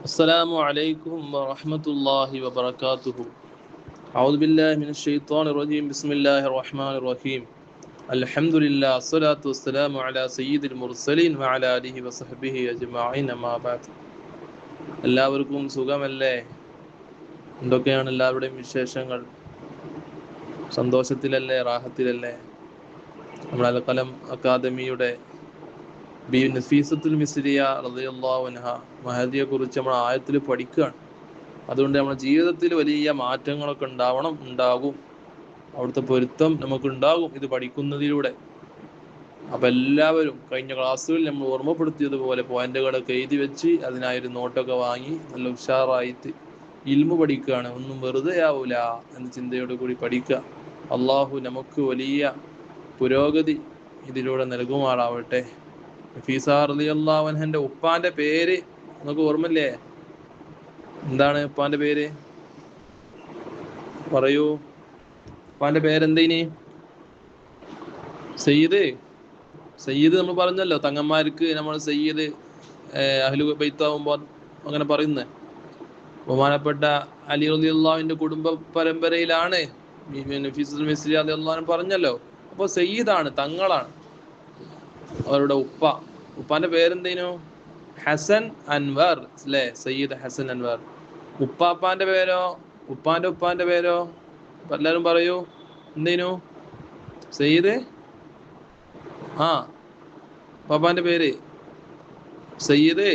السلام عليكم ورحمة الله وبركاته. أعوذ بالله من الشيطان الرجيم. بسم الله الرحمن الرحيم. الحمد لله الصلاة والسلام على سيد المرسلين وعلى آله وصحبه أجمعين أما بعد. എല്ലാവർക്കും സുഖമല്ലേ? എന്തൊക്കെയാണ് എല്ലാവരുടെയും വിശേഷങ്ങൾ? സന്തോഷത്തിലല്ലേ, റാഹത്തിലല്ലേ? നമ്മുടെ അൽഖലം അക്കാദമിയുടെ ബി നഫീസത്തുൽ മിസ്രിയ റളിയല്ലാഹു അൻഹ മഹദിയെ കുറിച്ച് നമ്മൾ ആയത്തിൽ പഠിക്കുകയാണ്. അതുകൊണ്ട് നമ്മുടെ ജീവിതത്തിൽ വലിയ മാറ്റങ്ങളൊക്കെ ഉണ്ടാകും. അവിടുത്തെ പൊരുത്തം നമുക്ക് ഉണ്ടാകും ഇത് പഠിക്കുന്നതിലൂടെ. അപ്പൊ എല്ലാവരും കഴിഞ്ഞ ക്ലാസ്സുകളിൽ നമ്മൾ ഓർമ്മപ്പെടുത്തിയതുപോലെ പോയിന്റുകളൊക്കെ എഴുതി വെച്ച് അതിനായൊരു നോട്ടൊക്കെ വാങ്ങി നല്ല ഉഷാറായിട്ട് ഇൽമു പഠിക്കുകയാണ്. ഒന്നും വെറുതെ ആവൂല എന്ന ചിന്തയോട് കൂടി പഠിക്കുക. അള്ളാഹു നമുക്ക് വലിയ പുരോഗതി ഇതിലൂടെ നൽകുമാറാവട്ടെ. നഫീസ റളിയല്ലാഹു അൻഹന്റെ ഉപ്പാന്റെ പേര് നമുക്ക് ഓർമ്മല്ലേ? എന്താണ് ഉപ്പാന്റെ പേര്? പറയൂ. ഉപ്പാന്റെ പേരെന്തേനി? സയ്യിദ് നമ്മൾ പറഞ്ഞല്ലോ, തങ്ങന്മാർക്ക് നമ്മൾ സയ്യിദ് അഹ്ലു ബൈത്താവുമ്പോ അങ്ങനെ പറയുന്നത്. ബഹുമാനപ്പെട്ട അലി റളിയല്ലാഹുവിന്റെ കുടുംബ പരമ്പരയിലാണ് നഫീസുൽ മിസ്രി റളിയല്ലാഹു അൻഹു പറഞ്ഞല്ലോ. അപ്പൊ സയ്യിദാണ്, തങ്ങളാണ് അവരുടെ ഉപ്പാന്റെ പേരെന്തേനു? ഹസൻ അൻവർ അല്ലേ? സയ്യിദ് ഹസൻ അൻവർ. ഉപ്പാന്റെ പേരോ? ഉപ്പാന്റെ പേരോ? എല്ലാരും പറയൂ. എന്തേനു? സയ്യിദ്. ഉപ്പാന്റെ പേര് സയ്യിദ്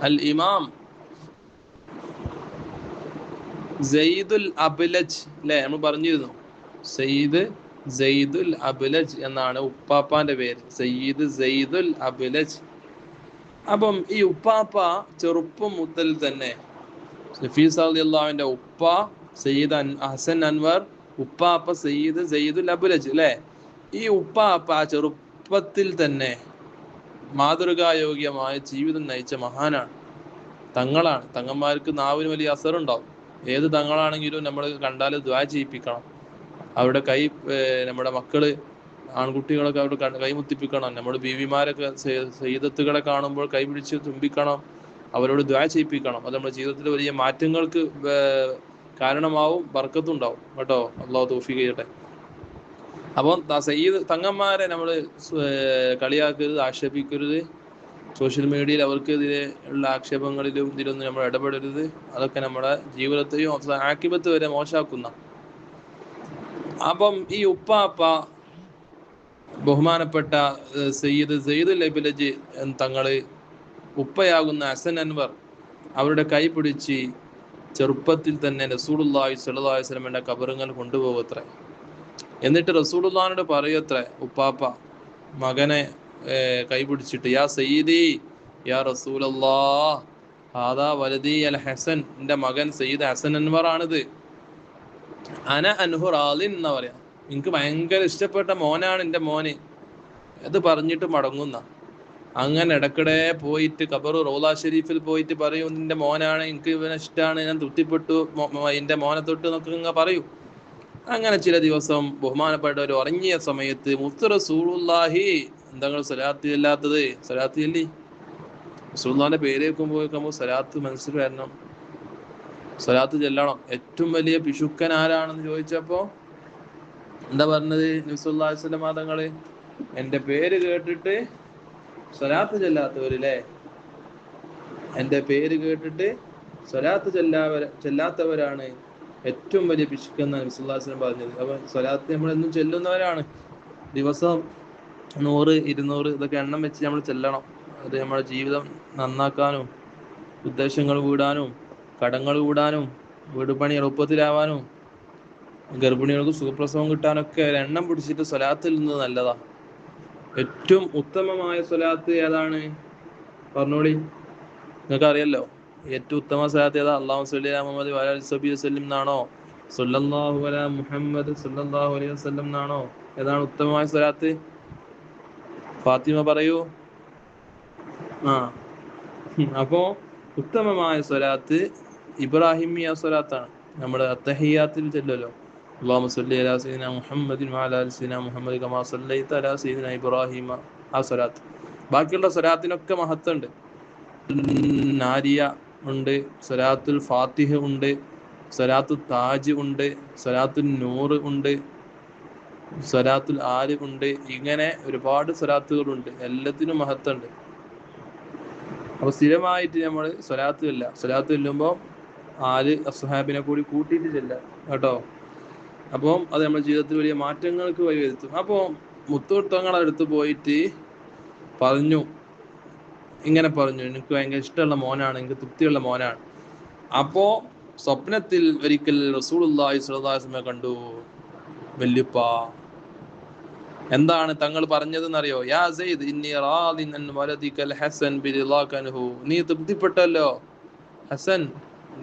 അൽ ഇമാം സയ്യിദുൽ അബ്ലജ് അല്ലേ? നമ്മൾ പറഞ്ഞിരുന്നു സയ്യിദ് സയ്യിദുൽ അബ്ലജ് എന്നാണ് ഉപ്പാന്റെ പേര്, സയ്യിദ് സയ്യിദുൽ അബ്ലജ്. അപ്പം ഈ ഉപ്പാപ്പ ചെറുപ്പം മുതൽ തന്നെ നഫീസ റളിയല്ലാഹുവിന്റെ ഉപ്പ സയ്യിദ് ഹസൻ അൻവർ, ഉപ്പാപ്പ സയ്യിദ് സയ്യിദുൽ അബ്ലജ് അല്ലേ? ഈ ഉപ്പാപ്പ ചെറുപ്പത്തിൽ തന്നെ മാതൃകായോഗ്യമായ ജീവിതം നയിച്ച മഹാനാണ്, തങ്ങളാണ്. തങ്ങന്മാർക്ക് നാവിന് വലിയ അസറുണ്ടാവും. ഏത് തങ്ങളാണെങ്കിലും നമ്മൾ കണ്ടാൽ ദുആ ചെയ്യിപ്പിക്കണം. അവരുടെ നമ്മുടെ മക്കള് ആൺകുട്ടികളൊക്കെ അവരുടെ കൈമുത്തിപ്പിക്കണം. നമ്മുടെ ബീവിമാരൊക്കെ സയ്യിദത്തുകളെ കാണുമ്പോൾ കൈപിടിച്ച് തുമ്പിക്കണം, അവരോട് ദുആ ചെയ്യിപ്പിക്കണം. അത് നമ്മുടെ ജീവിതത്തിൽ വലിയ മാറ്റങ്ങൾക്ക് കാരണമാവും, ബർക്കത്തുണ്ടാവും കേട്ടോ. അള്ളാഹു തൗഫീഖ് ചെയ്യട്ടെ. അപ്പം സയ്യിദ് തങ്ങന്മാരെ നമ്മൾ കളിയാക്കരുത്, ആക്ഷേപിക്കരുത്. സോഷ്യൽ മീഡിയയിൽ അവർക്ക് ഇതിലെ ഉള്ള ആക്ഷേപങ്ങളിലും ഇതിലൊന്നും നമ്മൾ ഇടപെടരുത്. അതൊക്കെ നമ്മുടെ ജീവിതത്തെയും ആക്കിബത്ത് വരെ മോശമാക്കുന്ന. അപ്പം ഈ ഉപ്പാപ്പ ബഹുമാനപ്പെട്ട സയ്യിദ് സയ്യിദുൽ അബ്ലജ് തങ്ങള് ഉപ്പയാകുന്ന ഹസൻ അൻവർ അവരുടെ കൈ പിടിച്ച് ചെറുപ്പത്തിൽ തന്നെ റസൂലുള്ളാഹി സ്വല്ലല്ലാഹു അലൈഹി വസല്ലമയുടെ ഖബറിൽ കൊണ്ടുപോകത്രേ. എന്നിട്ട് റസൂലുള്ളാഹിനോട് പറയത്രേ ഉപ്പാപ്പ മകനെ കൈ പിടിച്ചിട്ട്, യാ സയ്യിദി യാ റസൂലല്ലാഹ് ഹാദാ വലദി അൽ ഹസൻ, എൻ്റെ മകൻ സയ്യിദ് ഹസൻ അൻവർ ആണിത്. അന അൻഹു റാളിൻ എന്നാ പറയാ, എനിക്ക് ഭയങ്കര ഇഷ്ടപ്പെട്ട മോനാണ് എൻ്റെ മോന്. അത് പറഞ്ഞിട്ട് മടങ്ങുന്ന. അങ്ങനെ ഇടക്കിടെ പോയിട്ട് ഖബർ റൗള ഷരീഫിൽ പോയിട്ട് പറയും, നിന്റെ മോനാണ്, എനിക്ക് ഇവനെ ഇഷ്ടമാണ്, ഞാൻ തൃപ്തിപ്പെട്ടു എൻ്റെ മോനെ തൊട്ട് എന്നൊക്കെ ഇങ്ങനെ പറയൂ. അങ്ങനെ ചില ദിവസം ബഹുമാനപ്പെട്ടവർ ഉറങ്ങിയ സമയത്ത് മുത്ത് റസൂലുള്ളാഹി എന്താ സ്വലാത്ത് ഇല്ലാത്തത്? സ്വലാത്ത് ചൊല്ലി. റസൂലുള്ളാഹിന്റെ പേര് കേൾക്കുമ്പോൾ സ്വലാത്ത് മനസ്സിൽ വരണം, സ്വലാത്ത് ചെല്ലണം. ഏറ്റവും വലിയ പിശുക്കൻ ആരാണെന്ന് ചോദിച്ചപ്പോ എന്താ പറഞ്ഞത് നബി സല്ലല്ലാഹു അലൈഹി വസല്ലം തങ്ങള്? എൻ്റെ പേര് കേട്ടിട്ട് സ്വലാത്ത് ചെല്ലാത്തവരില്ലേ, എൻ്റെ പേര് കേട്ടിട്ട് സ്വലാത്ത് ചെല്ലാത്തവരാണ് ഏറ്റവും വലിയ പിശുക്കൻ എന്നാണ് നബി സല്ലല്ലാഹു അലൈഹി വസല്ലം പറഞ്ഞത്. അപ്പൊ സ്വലാത്ത് നമ്മളെന്നും ചെല്ലുന്നവരാണ്. ദിവസം 100, 200 ഇതൊക്കെ എണ്ണം വെച്ച് നമ്മൾ ചെല്ലണം. അത് നമ്മുടെ ജീവിതം നന്നാക്കാനും, ഉദ്ദേശങ്ങൾ വീടാനും, കടങ്ങൾ വീടാനും, വീട് പണി എളുപ്പത്തിലാവാനും, ഗർഭിണികൾക്ക് സുഖപ്രസവം കിട്ടാനൊക്കെ എണ്ണം പിടിച്ചിട്ട് സ്വലാത്തിൽ നിന്ന് നല്ലതാ. ഏറ്റവും ഉത്തമമായ സ്വലാത്ത് ഏതാണ്? പറഞ്ഞോളി. നിങ്ങൾക്ക് അറിയല്ലോ ഏറ്റവും ഉത്തമ സ്വലാത്ത് ഏതാ? അല്ലാഹു സ്വല്ലി അലാ മുഹമ്മദ് വഅലാ അലിഹി വസല്ലം എന്നാണോ? സ്വല്ലല്ലാഹു അലാ മുഹമ്മദ് സ്വല്ലല്ലാഹു അലൈഹി വസല്ലം എന്നാണോ? ഏതാണ് ഉത്തമമായ സ്വലാത്ത്? ഫാത്തിമ പറയൂ. അപ്പോ ഉത്തമമായ സ്വലാത്ത് ഇബ്രാഹിമിയ സ്വലാത്താണ്. നമ്മുടെ അത്തഹിയ്യാത്തിൽ ചെല്ലുമല്ലോ, അല്ലാഹുമ്മ സ്വല്ലി അലാ സയ്യിദിനാ മുഹമ്മദിൻ വഅലാ ആലി സയ്യിദിനാ മുഹമ്മദ് കമാ സ്വല്ലൈത അലാ സയ്യിദിനാ ഇബ്രാഹിമ, ആ സ്വലാത്ത്. ബാക്കിയുള്ള സ്വലാത്തിനൊക്കെ മഹത്വമുണ്ട്. നാരിയ ഉണ്ട്, സ്വലാത്തുൽ ഫാത്തിഹ ഉണ്ട്, സ്വലാത്തുൽ താജ് ഉണ്ട്, സ്വലാത്തുൽ നൂറ് ഉണ്ട്, സ്വലാത്തുൽ ആല് ഉണ്ട്. ഇങ്ങനെ ഒരുപാട് സ്വലാത്തുകളുണ്ട്. എല്ലാത്തിനും മഹത്വമുണ്ട്. അപ്പൊ സ്ഥിരമായിട്ട് നമ്മൾ സ്വലാത്ത് ചെല്ലുമ്പോൾ ആല് അസ്ഹാബിനെ കൂടി കൂട്ടിയിട്ട് ചെല്ലാം കേട്ടോ. അപ്പം അത് നമ്മുടെ ജീവിതത്തിൽ വലിയ മാറ്റങ്ങൾക്ക് വഴിവരുത്തും. അപ്പോൾ മുത്തൂത്തങ്ങളുടെ അടുത്ത് പോയിട്ട് പറഞ്ഞു, ഇങ്ങനെ പറഞ്ഞു, എനിക്ക് ഭയങ്കര ഇഷ്ടമുള്ള മോനാണ്, എനിക്ക് തൃപ്തിയുള്ള മോനാണ്. അപ്പോ സ്വപ്നത്തിൽ ഒരിക്കൽ റസൂലുള്ളാഹി സ്വല്ലല്ലാഹു അലൈഹി വസല്ലം കണ്ടു. വല്യുപ്പ എന്താണ് തങ്ങൾ പറഞ്ഞതെന്നറിയോ? യാ സയ്യിദ് ഇന്നി റാദിൻ അൻ വലദികൽ ഹസൻ ബിറിളാക അൻഹു. നീ തൃപ്തിപ്പെട്ടല്ലോ ഹസൻ,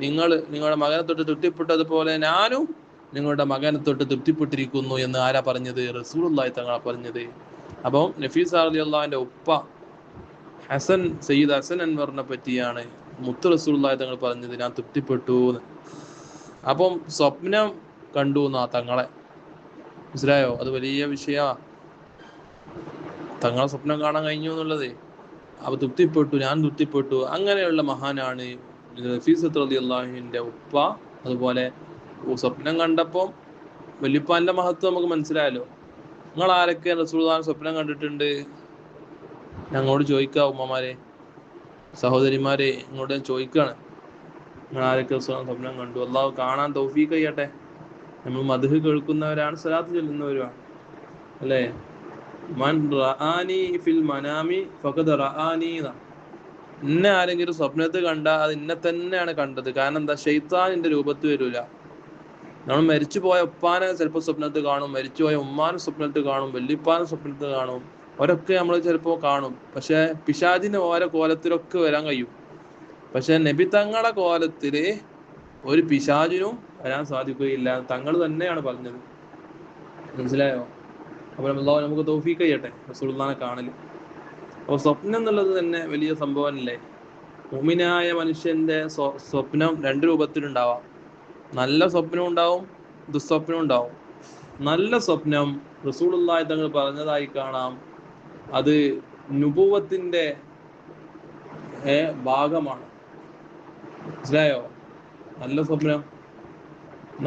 നിങ്ങളുടെ മകനെ തൊട്ട് തൃപ്തിപ്പെട്ടതുപോലെ ഞാനും നിങ്ങളുടെ മകനെ തൊട്ട് തൃപ്തിപ്പെട്ടിരിക്കുന്നു എന്ന് ആരാ പറഞ്ഞത്? റസൂലുള്ളാഹി തങ്ങളാ പറഞ്ഞത്. അപ്പം നഫീസ് റളിയല്ലാഹുവിന്റെ ഉപ്പ ഹസൻ, സയ്യിദ് ഹസൻ അൻവറിനെ പറ്റിയാണ് മുത്ത് റസൂലുള്ളാഹി തങ്ങൾ പറഞ്ഞത്, ഞാൻ തൃപ്തിപ്പെട്ടു എന്ന്. അപ്പം സ്വപ്നം കണ്ടു എന്നാ തങ്ങളെ, മനസ്സിലായോ? അത് വലിയ വിഷയമാ, തങ്ങളെ സ്വപ്നം കാണാൻ കഴിഞ്ഞു എന്നുള്ളത്. അപ്പൊ തൃപ്തിപ്പെട്ടു, ഞാൻ തൃപ്തിപ്പെട്ടു. അങ്ങനെയുള്ള മഹാനാണ് നഫീസ് റളിയല്ലാഹുവിന്റെ ഉപ്പ. അതുപോലെ സ്വപ്നം കണ്ടപ്പോൾ വല്യപ്പാന്റെ മഹത്വം നമുക്ക് മനസ്സിലായല്ലോ. നിങ്ങൾ ആരൊക്കെ റസൂലുള്ളാഹിനെ സ്വപ്നം കണ്ടിട്ടുണ്ട്? ഞങ്ങളോട് ചോദിക്കുക, ഉമ്മമാരെ, സഹോദരിമാരെ, ഇങ്ങോട്ട് ചോദിക്കുകയാണ്, നിങ്ങൾ ആരൊക്കെ സ്വപ്നം കണ്ടു? അള്ളാഹു കാണാൻ തൗഫീഖ് ചെയ്യട്ടെ. നമ്മൾ മദ്ഹ് കേൾക്കുന്നവരാണ്, സ്വലാത്ത് ചൊല്ലുന്നവരുമാണ്, അല്ലേ? മൻ റആനി ഫിൽ മനാമി ഫഖദ് റആനി. ഇന്നെ ആരെങ്കിലും സ്വപ്നത്തിൽ കണ്ടാൽ അത് ഇന്നെ തന്നെയാണ് കണ്ടത്. കാരണം എന്താ? ശൈത്താനിന്റെ രൂപത്തിൽ വരില്ല. നമ്മൾ മരിച്ചുപോയ ഉപ്പാനെ ചിലപ്പോൾ സ്വപ്നത്തിൽ കാണും, മരിച്ചുപോയ ഉമ്മാനെ സ്വപ്നത്തിൽ കാണും, വല്യപ്പാനെ സ്വപ്നത്തിൽ കാണും. അവരൊക്കെ നമ്മൾ ചിലപ്പോൾ കാണും. പക്ഷെ പിശാചിന് ഓരോ കോലത്തിലൊക്കെ വരാൻ കഴിയും. പക്ഷെ നബി തങ്ങളെ കോലത്തില് ഒരു പിശാചിനും വരാൻ സാധിക്കുകയില്ല. തങ്ങൾ തന്നെയാണ് പറഞ്ഞത്, മനസ്സിലായോ? അപ്പോൾ അല്ലാഹു നമുക്ക് തൗഫീഖ് ചെയ്യട്ടെ റസൂലുള്ളാഹിനെ കാണല്. അപ്പോൾ സ്വപ്നം എന്നുള്ളത് തന്നെ വലിയ സംഭവമല്ലേ? മുഅ്മിനായ മനുഷ്യന്റെ സ്വപ്നം രണ്ട് രൂപത്തിലുണ്ടാവാം. നല്ല സ്വപ്നം ഉണ്ടാവും, ദുസ്വപ്നം ഉണ്ടാവും. നല്ല സ്വപ്നം റസൂലുള്ളാഹി തങ്ങൾ പറഞ്ഞതായി കാണാം, അത് നുബുവത്തിന്റെ ഭാഗമാണ്, മനസ്സിലായോ? നല്ല സ്വപ്നം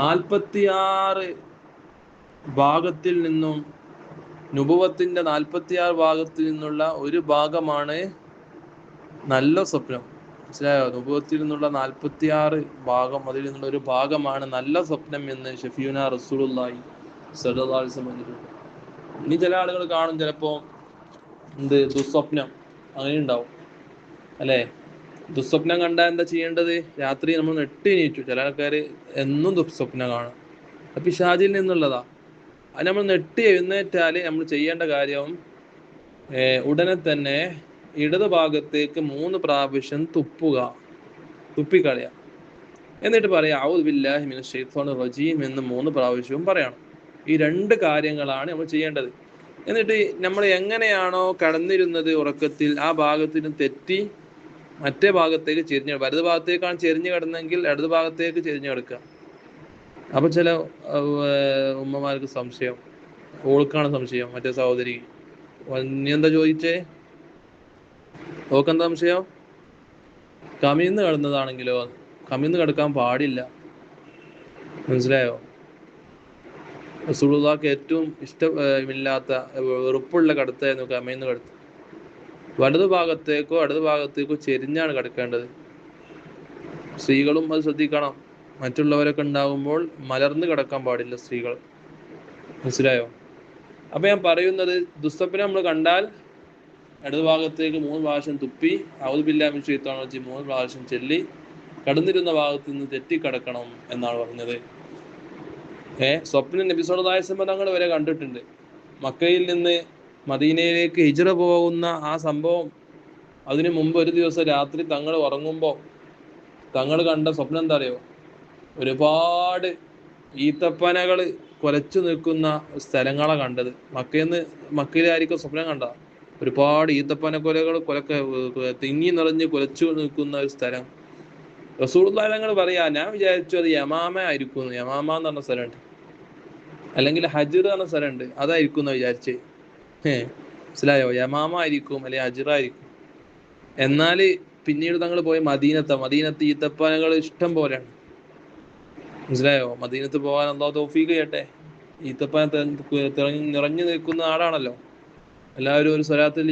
46 ഭാഗത്തിൽ നിന്നും, നുബുവത്തിന്റെ 46 ഭാഗത്തിൽ നിന്നുള്ള ഒരു ഭാഗമാണ് നല്ല സ്വപ്നം, മനസ്സിലായോ? നുബുവത്തിൽ നിന്നുള്ള 46 ഭാഗം, അതിൽ നിന്നുള്ള ഒരു ഭാഗമാണ് നല്ല സ്വപ്നം എന്ന് ഷഫീഉന റസൂലുള്ളാഹി സ്വല്ലല്ലാഹു അലൈഹി വസല്ലം പറഞ്ഞിട്ടുണ്ട്. ഇനി ചില ആളുകൾ കാണും ചിലപ്പോ ദുസ്വപ്നം, അങ്ങനെ ഉണ്ടാവും, അല്ലേ? ദുസ്വപ്നം കണ്ടാൽ എന്താ ചെയ്യേണ്ടത്? രാത്രി നമ്മൾ നെട്ടിനീറ്റു. ചില ആൾക്കാർ എന്നും ദുസ്വപ്നം കാണും, അത് പിശാചിൽ നിന്നുള്ളതാ. അത് നമ്മൾ നെട്ടി എഴുന്നേറ്റാല് നമ്മൾ ചെയ്യേണ്ട കാര്യം ഉടനെ തന്നെ ഇടത് ഭാഗത്തേക്ക് 3 പ്രാവശ്യം തുപ്പിക്കളയുക. എന്നിട്ട് പറയാം അഊദു ബില്ലാഹി മിനശ് ശൈത്വാനിർ റജീം എന്ന് 3 പ്രാവശ്യവും പറയണം. ഈ 2 കാര്യങ്ങളാണ് നമ്മൾ ചെയ്യേണ്ടത്. എന്നിട്ട് നമ്മൾ എങ്ങനെയാണോ കടന്നിരുന്നത് ഉറക്കത്തിൽ, ആ ഭാഗത്തിന് തെറ്റി മറ്റേ ഭാഗത്തേക്ക് ചെരിഞ്ഞ്, വലത് ഭാഗത്തേക്കാണ് ചെരിഞ്ഞ് കിടന്നെങ്കിൽ ഇടത് ഭാഗത്തേക്ക് ചെരിഞ്ഞ് കിടക്കുക. അപ്പൊ ചില ഉമ്മമാർക്ക് സംശയം, ഓൾക്കാണ് സംശയം, മറ്റേ സഹോദരി, നീ എന്താ ചോദിച്ചേ? ഓക്കെന്താ സംശയം? കമിഴ്ന്ന് കിടന്നതാണെങ്കിലോ? കമിഴ്ന്ന് കിടക്കാൻ പാടില്ല, മനസ്സിലായോ? റസൂലുള്ളാഹിക്ക് ഏറ്റവും ഇഷ്ടമില്ലാത്ത വെറുപ്പുള്ള കടത്തായിരുന്നു കമിഴ്ന്ന് കിടത്ത്. വലതു ഭാഗത്തേക്കോ ഇടത് ഭാഗത്തേക്കോ ചെരിഞ്ഞാണ് കിടക്കേണ്ടത്. സ്ത്രീകളും അത് ശ്രദ്ധിക്കണം. മറ്റുള്ളവരൊക്കെ ഉണ്ടാകുമ്പോൾ മലർന്ന് കിടക്കാൻ പാടില്ല സ്ത്രീകൾ, മനസ്സിലായോ? അപ്പൊ ഞാൻ പറയുന്നത്, ദുസ്വപ്നം നമ്മൾ കണ്ടാൽ ഇടത് ഭാഗത്തേക്ക് 3 പ്രാവശ്യം തുപ്പി അഊദു ബില്ലാഹി മിനശ് ശൈത്വാനിർ റജീം 3 പ്രാവശ്യം ചൊല്ലി കടന്നിരുന്ന ഭാഗത്ത് നിന്ന് തെറ്റിക്കിടക്കണം എന്നാണ് പറഞ്ഞത്. സ്വപ്നം നബി സല്ലല്ലാഹു അലൈഹി വസല്ലം തങ്ങൾ വരെ കണ്ടിട്ടുണ്ട്. മക്കയിൽ നിന്ന് മദീനയിലേക്ക് ഹിജ്റ പോകുന്ന ആ സംഭവം, അതിനു മുമ്പ് ഒരു ദിവസം രാത്രി തങ്ങൾ ഉറങ്ങുമ്പോൾ തങ്ങൾ കണ്ട സ്വപ്നം എന്താ അറിയോ? ഒരുപാട് ഈത്തപ്പനകൾ കുലച്ചു നിൽക്കുന്ന സ്ഥലങ്ങളാണ് കണ്ടത്. മക്കയിലായിരിക്കും സ്വപ്നം കണ്ട. ഒരുപാട് ഈത്തപ്പന തിങ്ങി നിറഞ്ഞ് കുലച്ചു നിൽക്കുന്ന ഒരു സ്ഥലം. റസൂലുള്ളാഹി തങ്ങൾ പറയാ, ഞാൻ വിചാരിച്ചു അത് യമാമ ആയിരിക്കും. യമാമ എന്ന് പറഞ്ഞ സ്ഥലമുണ്ട്, അല്ലെങ്കിൽ ഹജ്ർ എന്ന സ്ഥലമുണ്ട്, അതായിരിക്കും എന്ന് വിചാരിച്ചേ. മനസ്സിലായോ? യമാമ ആയിരിക്കും അല്ലെങ്കിൽ ഹജ്ർ ആയിരിക്കും. എന്നാൽ പിന്നീട് തങ്ങൾ പോയ മദീനത്ത് ഈത്തപ്പനകൾ ഇഷ്ടം പോലെയാണ്. മനസ്സിലായോ? മദീനത്ത് പോകാൻ അല്ലാഹു തൗഫീഖ് ചെയ്യട്ടെ. ഈത്തപ്പന നിറഞ്ഞു നിൽക്കുന്ന നാടാണല്ലോ. എല്ലാവരും ഒരു സ്വലാത്തിൽ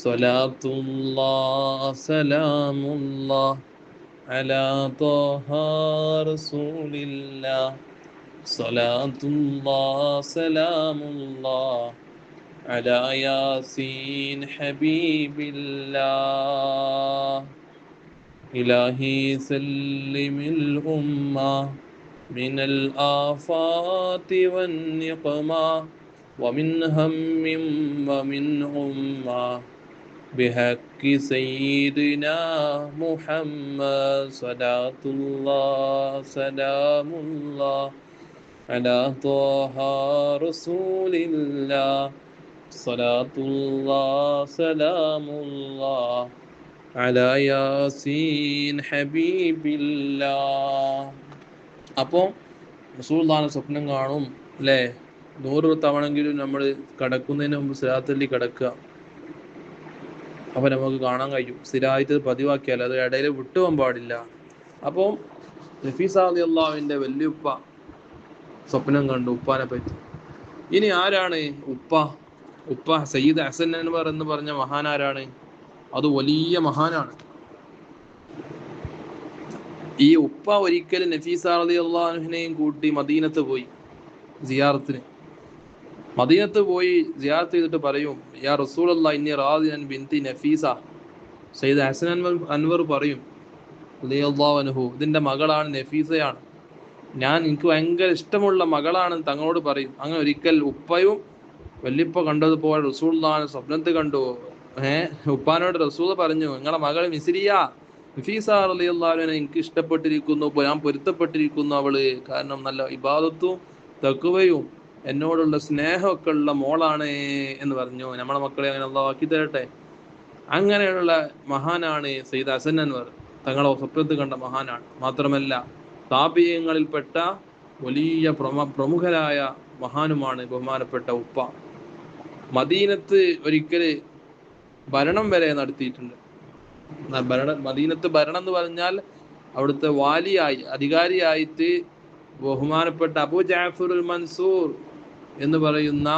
സ്വലാത്തുല്ലാഹ് സലാമുല്ലാഹ് അലാ ത്വാഹ റസൂലില്ലാഹ് സ്വലാത്തുല്ലാഹ് സലാമുല്ലാഹ് അലാ യാസീൻ ഹബീബില്ലാഹ് ഇലാഹി സല്ലിമിൽ ഉമ്മ മിനൽ ആഫാതി വന്നിഖമ വമിൻ ഹമ്മിൻ വമിൻ ഉമ്മ ബിഹഖി സയ്യിദിനാ മുഹമ്മദ് സ്വലാത്തുല്ലാഹ് സലാമുല്ലാഹ് അലാ ത്വാഹ റസൂലില്ലാഹ് സ്വലാത്തുല്ലാഹ് സലാമുല്ലാഹ് അലാ യാസീൻ ഹബീബില്ലാഹ്. അപ്പോൾ റസൂലുള്ളാഹിനെ സ്വപ്നം കാണും അല്ലേ? 100 തവണെങ്കിലും നമ്മൾ കിടക്കുന്നതിന് മുമ്പ് സ്വലാത്തിൽ കിടക്കുക. അപ്പോൾ നമുക്ക് കാണാൻ കഴിയും. സ്ഥിരമായിട്ട് പതിവാക്കിയാൽ അത് ഇടയിൽ വിട്ടുപോകാൻ പാടില്ല. അപ്പോൾ നഫീസ റളിയല്ലാഹുവിന്റെ വല്യുപ്പ സ്വപ്നം കണ്ടു ഉപ്പാനെ പറ്റി. ഇനി ആരാണ് ഉപ്പ സയ്യിദ് ഹസൻ അൻവർ എന്ന് പറഞ്ഞ മഹാനാരാണ്? അത് വലിയ മഹാനാണ്. ഈ ഉപ്പ ഒരിക്കലും നഫീസ റളിയല്ലാഹുവിനെയും കൂട്ടി മദീനത്ത് പോയി സിയാറത്തിന്. മദീനത്ത് പോയി സിയാറത്ത് ചെയ്തിട്ട് പറയും, യാ റസൂലല്ലാഹ് ഇന്നി റാദിൻ ബിൻതി നഫീസ. സയ്യിദ് ഹസൻ അൻവർ പറയും റളിയല്ലാഹു അൻഹു, ഇതിന്റെ മകളാണ് നഫീസയാണ്, എനിക്ക് ഭയങ്കര ഇഷ്ടമുള്ള മകളാണ് തങ്ങളോട് പറയും. അങ്ങനെ ഒരിക്കൽ ഉപ്പയും വല്യപ്പ കണ്ടതുപോലെ റസൂലുള്ളാഹിനെ സ്വപ്നത്തിൽ കണ്ടു. ഉപ്പാനോട് റസൂൽ പറഞ്ഞു, നിങ്ങളെ മകൾ മിസ്രിയ നഫീസ റളിയല്ലാഹു അൻഹ എനിക്ക് ഇഷ്ടപ്പെട്ടിരിക്കുന്നു, ഞാൻ പൊരുത്തപ്പെട്ടിരിക്കുന്നു അവള്, കാരണം നല്ല ഇബാദത്തും തഖ്വയും എന്നോടുള്ള സ്നേഹമൊക്കെ ഉള്ള മോളാണ് എന്ന് പറഞ്ഞു. നമ്മളെ മക്കളെ അങ്ങനെ അല്ലാഹു ആക്കി തരട്ടെ. അങ്ങനെയുള്ള മഹാനാണ് സയ്യിദ് ഹസൻ അൻവർ. തങ്ങളെ സ്വപ്നത്തിൽ കണ്ട മഹാനാണ്. മാത്രമല്ല താബിഈങ്ങളിൽപ്പെട്ട വലിയ പ്രമുഖരായ മഹാനുമാണ് ബഹുമാനപ്പെട്ട ഉപ്പ. മദീനത്ത് ഒരിക്കൽ ഭരണം വരെ നടത്തിയിട്ടുണ്ട്. മദീനത്ത് ഭരണം എന്ന് പറഞ്ഞാൽ അവിടുത്തെ വാലിയായി അധികാരിയായിട്ട് ബഹുമാനപ്പെട്ട അബൂ ജഅഫറുൽ മൻസൂർ എന്ന് പറയുന്ന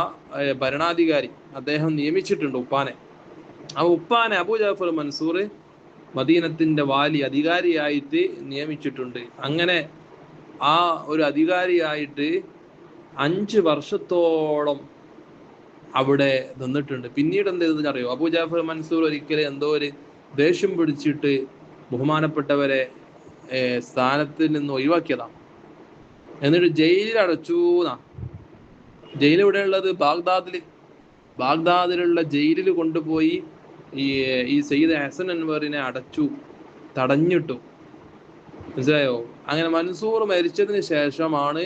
ഭരണാധികാരി അദ്ദേഹം നിയമിച്ചിട്ടുണ്ട് ഉപ്പാനെ. ആ ഉപ്പാനെ അബൂ ജഅഫർ മൻസൂർ മദീനത്തിന്റെ വാലി അധികാരിയായിട്ട് നിയമിച്ചിട്ടുണ്ട്. അങ്ങനെ ആ ഒരു അധികാരിയായിട്ട് 5 വർഷത്തോളം അവിടെ നിന്നിട്ടുണ്ട്. പിന്നീട് എന്ത് ചെയ്തെന്ന് അറിയോ? അബൂ ജഅഫർ മൻസൂർ ഒരിക്കലും എന്തോ ഒരു ദേഷ്യം പിടിച്ചിട്ട് ബഹുമാനപ്പെട്ടവരെ സ്ഥാനത്തിൽ നിന്ന് ഒഴിവാക്കിയതാണ്. എന്നിട്ട് ജയിലിൽ അടച്ചു. ജയിൽ ഇവിടെ ഉള്ളത് ബാഗ്ദാദിലുള്ള ജയിലിൽ കൊണ്ടുപോയി ഈ സയ്യിദ് ഹസൻ അൻവറിനെ തടഞ്ഞിട്ടു. മനസ്സിലായോ? അങ്ങനെ മൻസൂർ മരിച്ചതിന് ശേഷമാണ്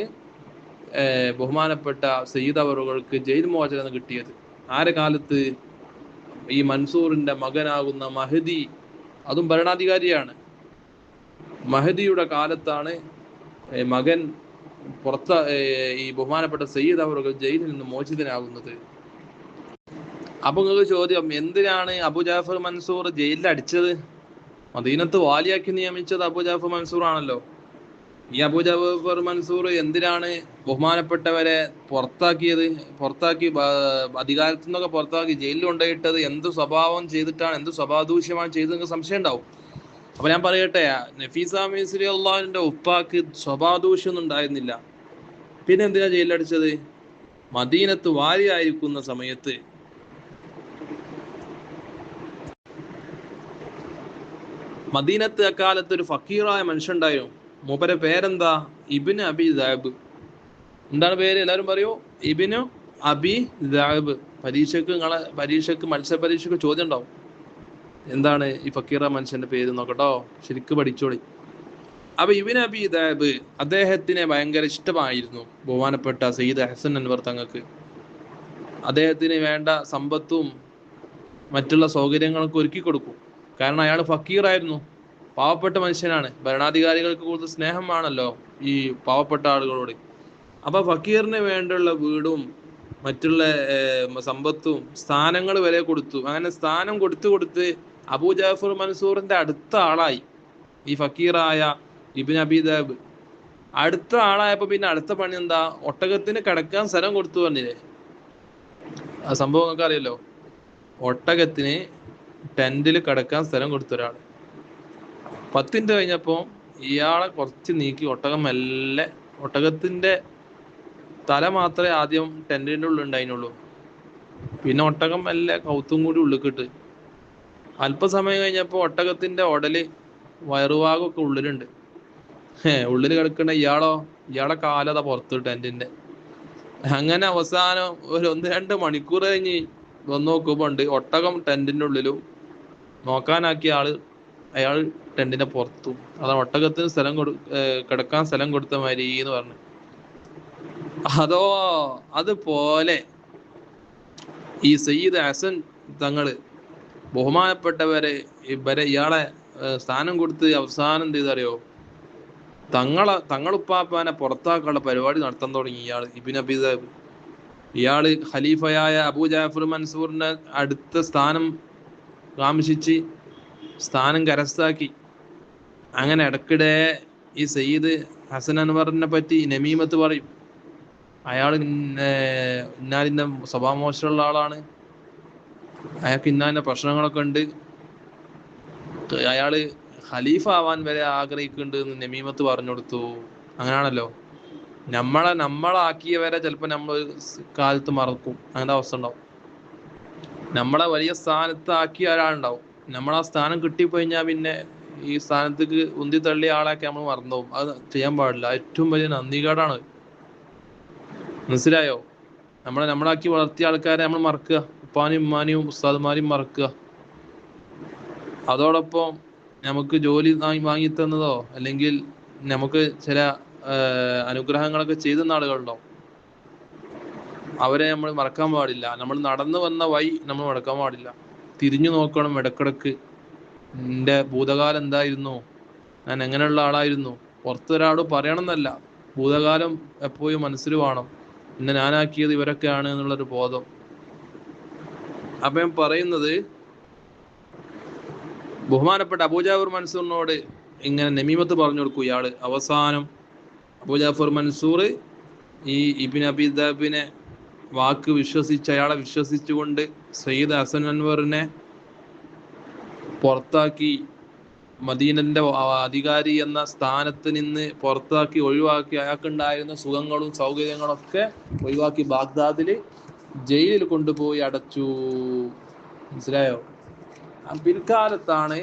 ബഹുമാനപ്പെട്ട സയ്യിദ് അവറുകൾക്ക് ജയിൽ മോചനം കിട്ടിയത്. ആരെ കാലത്ത്? ഈ മൻസൂറിന്റെ മകനാകുന്ന മഹദി, അതും ഭരണാധികാരിയാണ്. മഹദിയുടെ കാലത്താണ് മകൻ ഈ ബഹുമാനപ്പെട്ട സയ്യിദ് അവറുകൾ ജയിലിൽ നിന്ന് മോചിതനാകുന്നത്. അപ്പൊ നിങ്ങൾക്ക് ചോദ്യം, എന്തിനാണ് അബൂ ജഅഫർ മൻസൂർ ജയിലിൽ അടിച്ചത്? മദീനത്ത് വാലിയാക്കി നിയമിച്ചത് അബൂ ജഅഫർ മൻസൂർ ആണല്ലോ. ഈ അബൂ ജഅഫർ മൻസൂർ എന്തിനാണ് ബഹുമാനപ്പെട്ടവരെ പുറത്താക്കി അധികാരത്തിൽ നിന്നൊക്കെ പുറത്താക്കി ജയിലിൽ കൊണ്ടുപോയിട്ടത്? എന്ത് സ്വഭാവം ചെയ്തിട്ടാണ്, എന്ത് സ്വഭാവദൂഷ്യമാണ് ചെയ്തത്? നിങ്ങൾക്ക് സംശയം ഉണ്ടാവും. അപ്പൊ ഞാൻ പറയട്ടെ, നഫീസ മിസ്രി അള്ളാഹുവിന്റെ ഉപ്പാക്ക് സ്വഭാവദൂഷ്യം ഒന്നും ഉണ്ടായിരുന്നില്ല. പിന്നെ എന്തിനാ ജയിലിലടിച്ചത്? മദീനത്ത് വാലിയായിരിക്കുന്ന സമയത്ത് മദീനത്ത് അക്കാലത്ത് ഒരു ഫക്കീറായ മനുഷ്യൻ ഉണ്ടായിരുന്നു. മൂപ്പരെ പേരെന്താ? ഇബ്നു അബി ദഅബ്. എന്താണ് പേര്? എല്ലാവരും പറയൂ, ഇബ്നു അബി ദഅബ്. പരീക്ഷക്ക് മത്സര പരീക്ഷക്ക് ചോദ്യം ഉണ്ടാവും, എന്താണ് ഈ ഫക്കീറ മനുഷ്യന്റെ പേര് നോക്കട്ടോ, ശരിക്കും പഠിച്ചോളി. അപ്പൊ ഇബ്നു അബി ദഅബ്, അദ്ദേഹത്തിനെ ഭയങ്കര ഇഷ്ടമായിരുന്നു ബഹുമാനപ്പെട്ട സയ്യിദ് ഹസൻ അൻവർ തങ്ങൾക്ക്. അദ്ദേഹത്തിന് വേണ്ട സമ്പത്തും മറ്റുള്ള സൗകര്യങ്ങളൊക്കെ ഒരുക്കി കൊടുക്കും. കാരണം അയാൾ ഫക്കീറായിരുന്നു, പാവപ്പെട്ട മനുഷ്യനാണ്. ഭരണാധികാരികൾക്ക് കൂടുതൽ സ്നേഹമാണല്ലോ ഈ പാവപ്പെട്ട ആളുകളോട്. അപ്പൊ ഫക്കീറിന് വേണ്ടിയുള്ള വീടും മറ്റുള്ള സമ്പത്തും സ്ഥാനങ്ങൾ വരെ കൊടുത്തു. അങ്ങനെ സ്ഥാനം കൊടുത്ത് അബൂ ജാഫർ മൻസൂറിന്റെ അടുത്ത ആളായി ഈ ഫക്കീറായ ഇബ്നു അബീ ദഅബ്. അടുത്ത ആളായപ്പോ പിന്നെ അടുത്ത പണി എന്താ? ഒട്ടകത്തിന് കിടക്കാൻ സ്ഥലം കൊടുത്തു പറഞ്ഞില്ലേ? ആ സംഭവം നിങ്ങൾക്ക് അറിയല്ലോ. ഒട്ടകത്തിന് ടെന്റിൽ കിടക്കാൻ സ്ഥലം കൊടുത്ത ഒരാൾ 10 മിനിറ്റ് കഴിഞ്ഞപ്പോ ഇയാളെ കുറച്ച് നീക്കി ഒട്ടകം മെല്ലെ, ഒട്ടകത്തിന്റെ തല മാത്രമേ ആദ്യം ടെന്റിന്റെ ഉള്ളിൽ ഉണ്ടായിരുന്നുള്ളൂ. പിന്നെ ഒട്ടകം മെല്ലെ കൗത്തും കൂടി ഉള്ളിക്കിട്ട്. അല്പസമയം കഴിഞ്ഞപ്പോ ഒട്ടകത്തിന്റെ ഉടല് വയറുഭാഗമൊക്കെ ഉള്ളിലുണ്ട്. ഉള്ളിൽ കിടക്കുന്ന ഇയാളെ കാലത പുറത്ത് ടെന്റിന്റെ. അങ്ങനെ അവസാനം ഒരു 1-2 മണിക്കൂർ കഴിഞ്ഞ് വന്ന് നോക്കുമ്പോ ഉണ്ട് ഒട്ടകം ടെന്റിന്റെ ഉള്ളിലും നോക്കാനാക്കിയ അയാൾ ടെന്റിന്റെ പുറത്തും. അതാ ഒട്ടകത്തിന് കിടക്കാൻ സ്ഥലം കൊടുത്ത മാതിരി എന്ന് പറഞ്ഞു. അതോ അതുപോലെ ഈ സയ്യിദ് ഹസൻ തങ്ങള് ബഹുമാനപ്പെട്ടവരെ ഇയാളെ സ്ഥാനം കൊടുത്ത് അവസാനം എന്ത് ചെയ്തറിയോ? തങ്ങളുപ്പാപ്പാനെ പുറത്താക്കാനുള്ള പരിപാടി നടത്താൻ തുടങ്ങി ഇയാൾ ഇബ്നു അബീ ദഅബ്. ഇയാള് ഖലീഫയായ അബൂ ജാഫർ മൻസൂറിന്റെ അടുത്ത സ്ഥാനം കാംക്ഷിച്ച് സ്ഥാനം കരസ്ഥാക്കി. അങ്ങനെ ഇടക്കിടെ ഈ സയ്യിദ് ഹസൻ അൻവറിനെ പറ്റി നമീമത്ത് പറയും. അയാൾ ഇന്നാലിന്റെ സ്വഭാവമോശമുള്ള ആളാണ്, അയാൾക്ക് ഇന്നാലിന്റെ പ്രശ്നങ്ങളൊക്കെ ഉണ്ട്, അയാള് ഖലീഫ ആവാൻ വരെ ആഗ്രഹിക്കുന്നുണ്ട് എന്ന് നമീമത്ത് പറഞ്ഞു കൊടുത്തു. അങ്ങനെയാണല്ലോ, നമ്മളാക്കിയവരെ ചിലപ്പോ നമ്മൾ കാലത്ത് മറക്കും. അങ്ങനത്തെ അവസ്ഥ ഉണ്ടാവും. നമ്മളെ വലിയ സ്ഥാനത്ത് ആക്കിയ ഒരാളുണ്ടാവും, നമ്മളാ സ്ഥാനം കിട്ടിക്കഴിഞ്ഞാൽ പിന്നെ ഈ സ്ഥാനത്തേക്ക് ഉന്തി തള്ളിയ ആളൊക്കെ നമ്മൾ മറന്നുപോകും. അത് ചെയ്യാൻ പാടില്ല. ഏറ്റവും വലിയ നന്ദികേടാണ്. മനസ്സിലായോ? നമ്മളാക്കി വളർത്തിയ ആൾക്കാരെ നമ്മൾ മറക്കുക, ഉപ്പാനും ഉമ്മാനെയും ഉസ്താദുമാരെയും മറക്കുക. അതോടൊപ്പം നമുക്ക് ജോലി വാങ്ങിത്തന്നതോ അല്ലെങ്കിൽ നമുക്ക് ചില അനുഗ്രഹങ്ങളൊക്കെ ചെയ്തുന്ന ആളുകളുണ്ടാവും, അവരെ നമ്മൾ മറക്കാൻ പാടില്ല. നമ്മൾ നടന്നു വന്ന വഴി നമ്മൾ മറക്കാൻ പാടില്ല. തിരിഞ്ഞു നോക്കണം ഇടക്കിടക്ക്. എൻ്റെ ഭൂതകാലം എന്തായിരുന്നു, ഞാൻ എങ്ങനെയുള്ള ആളായിരുന്നു, പുറത്തൊരാളോട് പറയണം എന്നല്ല, ഭൂതകാലം എപ്പോഴും മനസ്സിൽ വേണം. ഇന്ന് ഞാനാക്കിയത് ഇവരൊക്കെയാണ് എന്നുള്ളൊരു ബോധം. അപ്പൊ ഞാൻ പറയുന്നത്, ബഹുമാനപ്പെട്ട അബൂ ജാഫർ മൻസൂറിനോട് ഇങ്ങനെ നമീമത്ത് പറഞ്ഞു കൊടുക്കും ഇയാള്. അവസാനം അബൂ ജാഫർ മൻസൂർ ഈ ഇബ്നു അബീ ദഅബിനെ വാക്ക് വിശ്വസിച്ച് അയാളെ വിശ്വസിച്ചുകൊണ്ട് സയ്യിദ് ഹസൻ അൻവറിനെ പുറത്താക്കി, മദീനന്റെ അധികാരി എന്ന സ്ഥാനത്ത് നിന്ന് പുറത്താക്കി, ഒഴിവാക്കി, അയാൾക്കുണ്ടായിരുന്ന സുഖങ്ങളും സൗകര്യങ്ങളും ഒക്കെ ഒഴിവാക്കി ബാഗ്ദാദിൽ ജയിലിൽ കൊണ്ടുപോയി അടച്ചു. മനസ്സിലായോ? പിൽക്കാലത്താണ്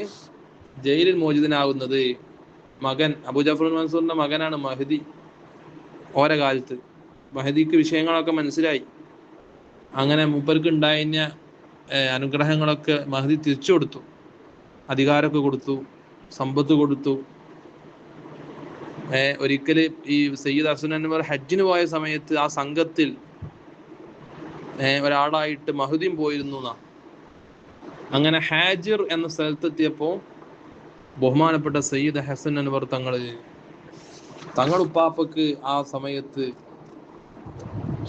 ജയിലിൽ മോചിതനാകുന്നത് മകൻ, അബൂ ജാഫർ മൻസൂറിന്റെ മകനാണ് മഹദി. ഓരോ കാലത്ത് മഹദിക്ക് വിഷയങ്ങളൊക്കെ മനസ്സിലായി. അങ്ങനെ മൂപ്പർക്ക് ഉണ്ടായിരുന്ന അനുഗ്രഹങ്ങളൊക്കെ മഹദി തിരിച്ചു കൊടുത്തു. അധികാരമൊക്കെ കൊടുത്തു, സമ്പത്ത് കൊടുത്തു. ഒരിക്കല് ഈ സയ്യിദ് ഹസൻ അൻവർ ഹജ്ജിന് പോയ സമയത്ത് ആ സംഘത്തിൽ ഒരാളായിട്ട് മഹദിയും പോയിരുന്നു എന്നാ. അങ്ങനെ ഹാജിർ എന്ന സ്ഥലത്തെത്തിയപ്പോ ബഹുമാനപ്പെട്ട സയ്യിദ് ഹസൻ അൻവർ തങ്ങളുപ്പാപ്പക്ക് ആ സമയത്ത്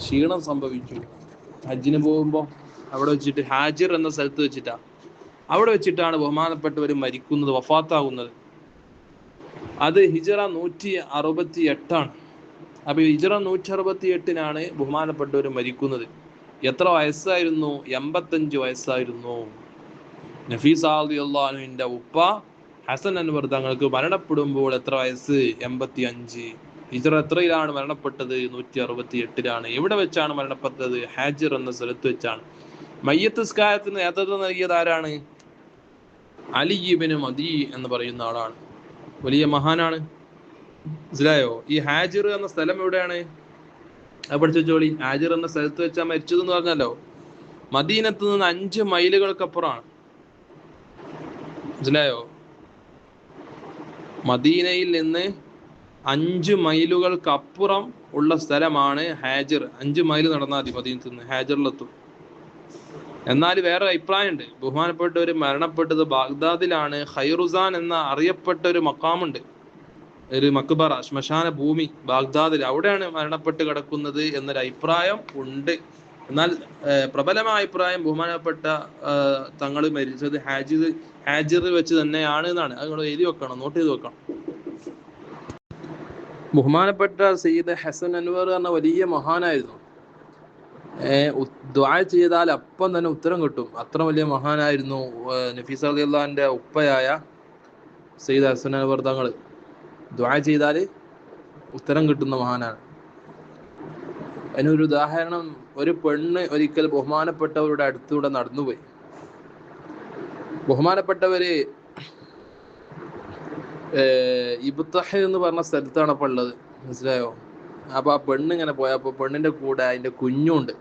ക്ഷീണം സംഭവിച്ചു. ഹജ്ജിന് പോകുമ്പോൾ അവിടെ വെച്ചിട്ട്, ഹാജിർ എന്ന സ്ഥലത്ത് അവിടെ വെച്ചിട്ടാണ് ബഹുമാനപ്പെട്ടവർ മരിക്കുന്നത്, വഫാത്താകുന്നത്. അത് ഹിജ്റ 168. അപ്പൊ ഹിജ്റ 168 ബഹുമാനപ്പെട്ടവർ മരിക്കുന്നത്. എത്ര വയസ്സായിരുന്നു? 85 വയസ്സായിരുന്നു. നഫീസ റളിയല്ലാഹു അൻഹുവിന്റെ ഉപ്പ ഹസൻ അൻവർ തങ്ങൾക്ക് മരണപ്പെടുമ്പോൾ എത്ര വയസ്സ്? 85. ഹിജ്റ എത്രയിലാണ് മരണപ്പെട്ടത്? 168. എവിടെ വെച്ചാണ് മരണപ്പെട്ടത്? ഹാജിർ എന്ന സ്ഥലത്ത് വെച്ചാണ്. മയ്യത്ത് നിസ്കാരത്തിന് നേതൃത്വം നൽകിയത് ആരാണ്? അലി ഇബ്നു മദീ എന്ന് പറയുന്ന ആളാണ്. വലിയ മഹാനാണ്. മനസ്സിലായോ? ഈ ഹാജിർ എന്ന സ്ഥലം എവിടെയാണ്? അത് പഠിച്ചോളി. ഹാജിർ എന്ന സ്ഥലത്ത് വെച്ചാൽ മരിച്ചതെന്ന് പറഞ്ഞല്ലോ, മദീനത്ത് നിന്ന് 5 മൈലുകൾക്കപ്പുറമാണ്. മനസ്സിലായോ? മദീനയിൽ നിന്ന് 5 മൈലുകൾക്കപ്പുറം ഉള്ള സ്ഥലമാണ് ഹാജിർ. 5 മൈൽ നടന്നാൽ മതി മദീനത്ത് നിന്ന് ഹാജിറിലെത്തും. എന്നാൽ വേറെ അഭിപ്രായം ഉണ്ട്. ബഹുമാനപ്പെട്ടവർ മരണപ്പെട്ടത് ബാഗ്ദാദിലാണ്. ഖൈറുസാൻ എന്ന അറിയപ്പെട്ട ഒരു മക്കാമുണ്ട്, ഒരു മക്ബറ, ശ്മശാന ഭൂമി ബാഗ്ദാദിൽ, അവിടെയാണ് മരണപ്പെട്ട് കിടക്കുന്നത് എന്നൊരു അഭിപ്രായം ഉണ്ട്. എന്നാൽ പ്രബലമായ അഭിപ്രായം ബഹുമാനപ്പെട്ട തങ്ങൾ മരിച്ചത് ഹാജിർ വെച്ച് തന്നെയാണ് എന്നാണ്. അത് നിങ്ങൾ എഴുതി വെക്കണം, നോട്ട് ചെയ്ത് വെക്കണം. ബഹുമാനപ്പെട്ട സയ്യിദ് ഹസൻ അൻവർ എന്ന വലിയ മഹാനായിരുന്നു. ദുആ ചെയ്താൽ അപ്പം തന്നെ ഉത്തരം കിട്ടും, അത്ര വലിയ മഹാനായിരുന്നു. നഫീസ് റളിയല്ലാഹുവിന്റെ ഉപ്പയായ സയ്യിദ് ഹസൻ അൻവർ തങ്ങൾ ദുആ ചെയ്താൽ ഉത്തരം കിട്ടുന്ന മഹാനാണ്. അതിനൊരു ഉദാഹരണം, ഒരു പെണ്ണ് ഒരിക്കൽ ബഹുമാനപ്പെട്ടവരുടെ അടുത്തൂടെ നടന്നുപോയി. ബഹുമാനപ്പെട്ടവര് ഇബ്തഹ് എന്ന് പറഞ്ഞ സ്ഥലത്താണ് അപ്പോൾ ഉള്ളത്, മനസ്സിലായോ? അപ്പൊ ആ പെണ്ണിങ്ങനെ പോയപ്പോ പെണ്ണിന്റെ കൂടെ അതിന്റെ കുഞ്ഞുണ്ട്.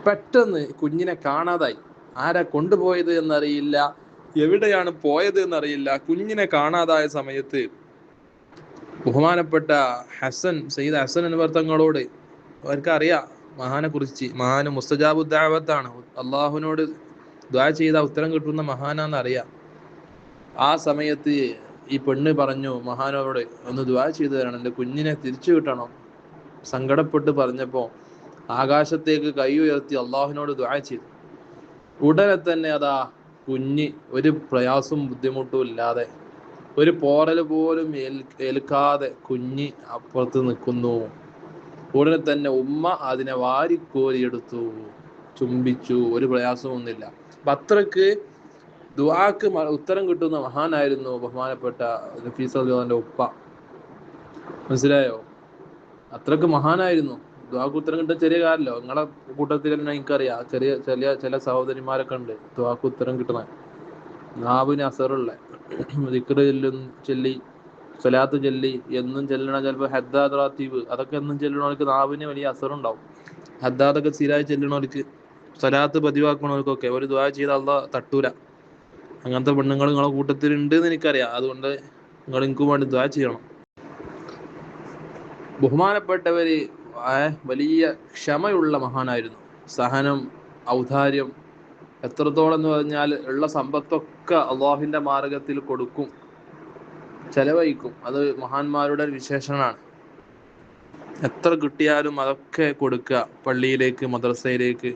പെട്ടെന്ന് കുഞ്ഞിനെ കാണാതായി. ആരാ കൊണ്ടുപോയത് എന്നറിയില്ല, എവിടെയാണ് പോയത് എന്നറിയില്ല. കുഞ്ഞിനെ കാണാതായ സമയത്ത് ബഹുമാനപ്പെട്ട സയ്യിദ് ഹസൻ അൻവർ തങ്ങളോട്, അവർക്കറിയാം മഹാനെ കുറിച്ച്, മഹാന് മുസ്തജാബു ദഅവത്താണ്, അള്ളാഹുവിനോട് ദുആ ചെയ്താൽ ഉത്തരം കിട്ടുന്ന മഹാനാന്ന് അറിയാം. ആ സമയത്ത് ഈ പെണ്ണ് പറഞ്ഞു മഹാനോട്, ഒന്ന് ദുആ ചെയ്തു തരണം, എൻ്റെ കുഞ്ഞിനെ തിരിച്ചു കിട്ടണം. സങ്കടപ്പെട്ട് പറഞ്ഞപ്പോ ആകാശത്തേക്ക് കൈ ഉയർത്തി അള്ളാഹുവിനോട് ദുആ ചെയ്തു. ഉടനെ തന്നെ അതാ കുഞ്ഞ് ഒരു പ്രയാസവും ബുദ്ധിമുട്ടും ഇല്ലാതെ, ഒരു പോറൽ പോലും ഏൽക്കാതെ കുഞ്ഞ് അപ്പുറത്ത് നിൽക്കുന്നു. ഉടനെ തന്നെ ഉമ്മ അതിനെ വാരിക്കോരിയെടുത്തു, ചുംബിച്ചു. ഒരു പ്രയാസവും ഒന്നുമില്ല. അപ്പൊ അത്രക്ക് ദുആക്ക് ഉത്തരം കിട്ടുന്ന മഹാനായിരുന്നു ബഹുമാനപ്പെട്ട നഫീസ് റളിയല്ലാഹുവിന്റെ ഉപ്പ, മനസ്സിലായോ? അത്രക്ക് മഹാനായിരുന്നു. ദുആക്ക് ഉത്തരം കിട്ടാൻ ചെറിയ കാര്യമല്ലോ. നിങ്ങളെ കൂട്ടത്തിൽ തന്നെ എനിക്കറിയാം ചില സഹോദരിമാരൊക്കെ ഉണ്ട് ദുആക്ക് ഉത്തരം കിട്ടുന്ന, നാവിന് അസറുള്ള, ദിക്റ് ചൊല്ലി സ്വലാത്ത് ചൊല്ലി എന്നും ചെല്ലണ, ചിലപ്പോൾ ഹദ്ദാദ് റാത്തീബ് അതൊക്കെ എന്നും ചെല്ലണവർക്ക് നാവിന് വലിയ അസറുണ്ടാവും. ഹദ്ദാദൊക്കെ സ്ഥിരമായി ചെല്ലണവർക്ക്, സ്വലാത്ത് പതിവാക്കണവർക്കൊക്കെ ഒരു ദുആ ചെയ്ത അള്ളാഹ് തട്ടൂല. അങ്ങനത്തെ പെണ്ണുങ്ങൾ നിങ്ങളെ കൂട്ടത്തിൽ ഉണ്ട് എന്ന് എനിക്കറിയാം. അതുകൊണ്ട് നിങ്ങൾ എനിക്ക് വേണ്ടി ദുആ ചെയ്യണം. ബഹുമാനപ്പെട്ടവര് വലിയ ക്ഷമയുള്ള മഹാനായിരുന്നു. സഹനം, ഔദാര്യം എത്രത്തോളം എന്ന് പറഞ്ഞാൽ ഉള്ള സമ്പത്തൊക്കെ അള്ളാഹുവിന്റെ മാർഗത്തിൽ കൊടുക്കും, ചെലവഴിക്കും. അത് മഹാന്മാരുടെ വിശേഷണമാണ്. എത്ര കിട്ടിയാലും അതൊക്കെ കൊടുക്കുക പള്ളിയിലേക്ക്, മദ്രസയിലേക്ക്.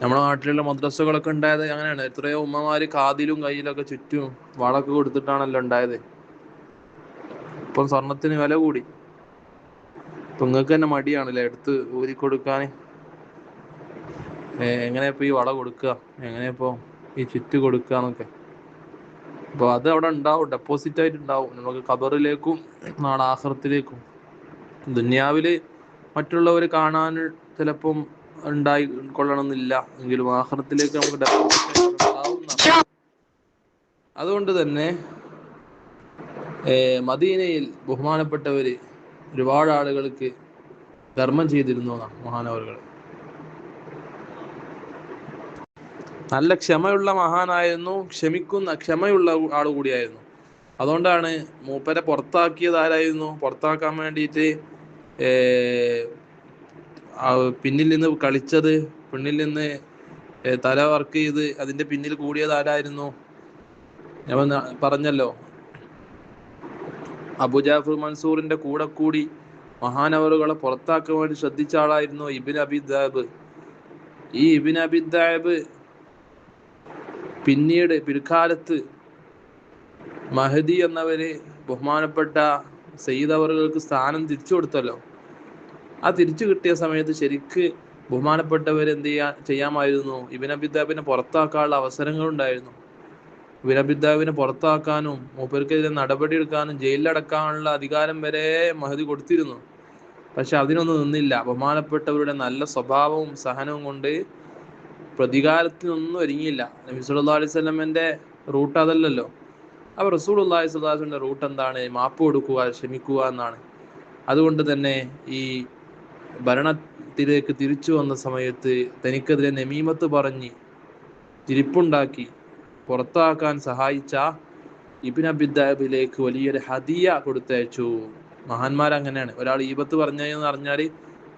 നമ്മുടെ നാട്ടിലുള്ള മദ്രസകളൊക്കെ ഉണ്ടായത് അങ്ങനെയാണ്. എത്രയോ ഉമ്മമാര് കാതിലും കയ്യിലൊക്കെ ചുറ്റും വളൊക്കെ കൊടുത്തിട്ടാണല്ലോ ഉണ്ടായത്. ഇപ്പം സ്വർണത്തിന് വില കൂടി. ഇപ്പൊ നിങ്ങൾക്ക് തന്നെ മടിയാണല്ലേ എടുത്ത് ഊരിക്കൊടുക്കാൻ. എങ്ങനെയപ്പോ ഈ വള കൊടുക്കുക, എങ്ങനെയപ്പോ ഈ ചുറ്റ് കൊടുക്കുക എന്നൊക്കെ. അപ്പൊ അത് അവിടെ ഉണ്ടാവും, ഡെപ്പോസിറ്റ് ആയിട്ട് ഉണ്ടാവും, നമുക്ക് ഖബറിലേക്കും നാളെ ആഖിറത്തിലേക്കും. ദുനിയാവില് മറ്റുള്ളവർ കാണാൻ ചിലപ്പം ഉണ്ടായി കൊള്ളണമെന്നില്ല, എങ്കിലും ആഖിറത്തിലേക്ക് നമുക്ക് ഡെപ്പോസിറ്റ് ഉണ്ടാവും. അതുകൊണ്ട് തന്നെ മദീനയിൽ ബഹുമാനപ്പെട്ടവര് ഒരുപാട് ആളുകൾക്ക് ധർമ്മം ചെയ്തിരുന്നു മഹാനവറുകൾ. നല്ല ക്ഷമയുള്ള മഹാനായിരുന്നു, ക്ഷമയുള്ള ആൾ കൂടിയായിരുന്നു. അതുകൊണ്ടാണ് മൂപ്പരെ പുറത്താക്കിയത് ആരായിരുന്നു? പുറത്താക്കാൻ വേണ്ടിയിട്ട് പിന്നിൽ നിന്ന് കളിച്ചത്, പിന്നിൽ നിന്ന് തല വർക്ക് ചെയ്ത് അതിന്റെ പിന്നിൽ കൂടിയത് ആരായിരുന്നു? ഞാൻ പറഞ്ഞല്ലോ, അബുജാഫർ മൻസൂറിന്റെ കൂടെ കൂടി മഹാനവറുകളെ പുറത്താക്കാൻ വേണ്ടി ശ്രദ്ധിച്ച ആളായിരുന്നു ഇബ്നു അബി ദഅബ്. ഈ ഇബ്നു അബി ദഅബ് പിന്നീട് പിൽക്കാലത്ത് മഹദി എന്നവര് ബഹുമാനപ്പെട്ട സയ്യിദ് അവറുകൾക്ക് സ്ഥാനം തിരിച്ചു കൊടുത്തല്ലോ. ആ തിരിച്ചു കിട്ടിയ സമയത്ത് ശരിക്ക് ബഹുമാനപ്പെട്ടവർ എന്ത് ചെയ്യാമായിരുന്നു? ഇബ്നു അബി ദഅബിനെ പുറത്താക്കാനുള്ള അവസരങ്ങൾ ഉണ്ടായിരുന്നു. ഇബ്നു അബി ദഅബിനെ പുറത്താക്കാനും മൂപ്പർക്കെതിരെ നടപടി എടുക്കാനും ജയിലിലടക്കാനുള്ള അധികാരം വരെ മഹദി കൊടുത്തിരുന്നു. പക്ഷെ അതിനൊന്നും നിന്നില്ല. ബഹുമാനപ്പെട്ടവരുടെ നല്ല സ്വഭാവവും സഹനവും കൊണ്ട് പ്രതികാരത്തിനൊന്നും ഒരുങ്ങിയില്ല. നബി സല്ലല്ലാഹു അലൈഹി വസല്ലമയുടെ റൂട്ട് അതല്ലല്ലോ. അപ്പോൾ റസൂലുള്ളാഹി സ്വല്ലല്ലാഹു അലൈഹി വസല്ലമയുടെ റൂട്ട് എന്താണ്? മാപ്പ് കൊടുക്കുക, ക്ഷമിക്കുക എന്നാണ്. അതുകൊണ്ട് തന്നെ ഈ ഭരണത്തിലേക്ക് തിരിച്ചു വന്ന സമയത്ത് തനിക്കെതിരെ നമീമത്ത് പറഞ്ഞ് തിരിപ്പുണ്ടാക്കി പുറത്താക്കാൻ സഹായിച്ച ഇബ്നു അബി ദഅബിലേക്ക് വലിയൊരു ഹദിയ കൊടുത്തയച്ചു. മഹാന്മാരങ്ങനെയാണ്. ഒരാൾ ഈബത്ത് പറഞ്ഞെന്ന് പറഞ്ഞാൽ